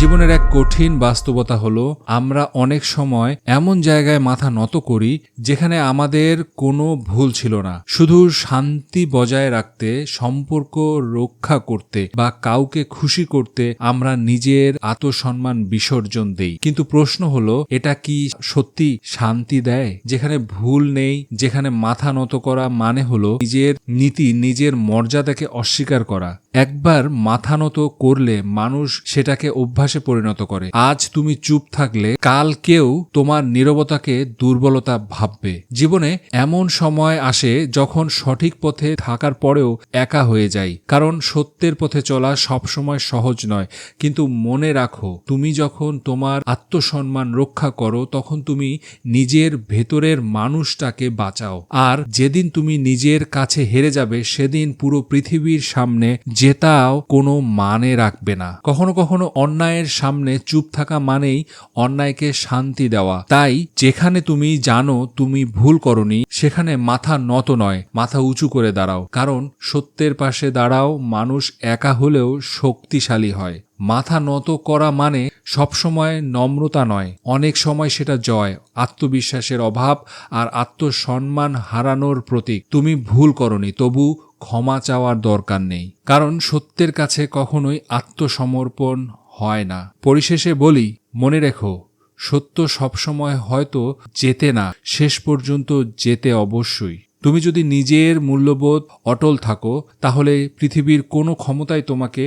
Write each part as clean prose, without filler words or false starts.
জীবনের এক কঠিন বাস্তবতা হলো আমরা অনেক সময় এমন জায়গায় মাথা নত করি যেখানে আমাদের কোনো ভুল ছিল না। শুধু শান্তি বজায় রাখতে, সম্পর্ক রক্ষা করতে বা কাউকে খুশি করতে আমরা নিজের আত্মসম্মান বিসর্জন দেই। কিন্তু প্রশ্ন হলো, এটা কি সত্যি শান্তি দেয়? যেখানে ভুল নেই, যেখানে মাথা নত করা মানে হলো নিজের নীতি, নিজের মর্যাদাকে অস্বীকার করা। একবার মাথা নত করলে মানুষ সেটাকে অভ্যাসে পরিণত করে। আজ তুমি চুপ থাকলে কাল কেউ তোমার নীরবতাকে দুর্বলতা ভাববে। জীবনে এমন সময় আসে যখন সঠিক পথে থাকার পরেও একা হয়ে যাই, কারণ সত্যের পথে চলা সবসময় সহজ নয়। কিন্তু মনে রাখো, তুমি যখন তোমার আত্মসম্মান রক্ষা করো তখন তুমি নিজের ভেতরের মানুষটাকে বাঁচাও। আর যেদিন তুমি নিজের কাছে হেরে যাবে সেদিন পুরো পৃথিবীর সামনে জেতাও কোনো মানে রাখবে না। কখনো কখনো অন্যায়ের সামনে চুপ থাকা মানেই অন্যায়কে শান্তি দেওয়া। তাই যেখানে তুমি জানো তুমি ভুল করনি সেখানে মাথা নত নয়, মাথা উঁচু করে দাঁড়াও। কারণ সত্যের পাশে দাঁড়াও, মানুষ একা হলেও শক্তিশালী হয়। মাথা নত করা মানে সবসময় নম্রতা নয়, অনেক সময় সেটা জয়, আত্মবিশ্বাসের অভাব আর আত্মসম্মান হারানোর প্রতীক। তুমি ভুল করনি, তবু ক্ষমা চাওয়ার দরকার নেই, কারণ সত্যের কাছে কখনোই আত্মসমর্পণ হয় না। পরিশেষে বলি, মনে রেখো, সত্য সবসময় হয়তো জেতে না, শেষ পর্যন্ত জেতে অবশ্যই। তুমি যদি নিজের মূল্যবোধ অটল থাকো তাহলে পৃথিবীর কোনো ক্ষমতাই তোমাকে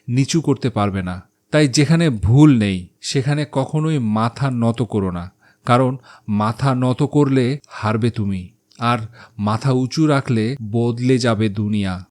নিচু করতে পারবে না। তাই যেখানে ভুল নেই সেখানে কখনোই মাথা নত করো না, কারণ মাথা নত করলে হারবে তুমি, আর মাথা উঁচু রাখলে বদলে যাবে দুনিয়া।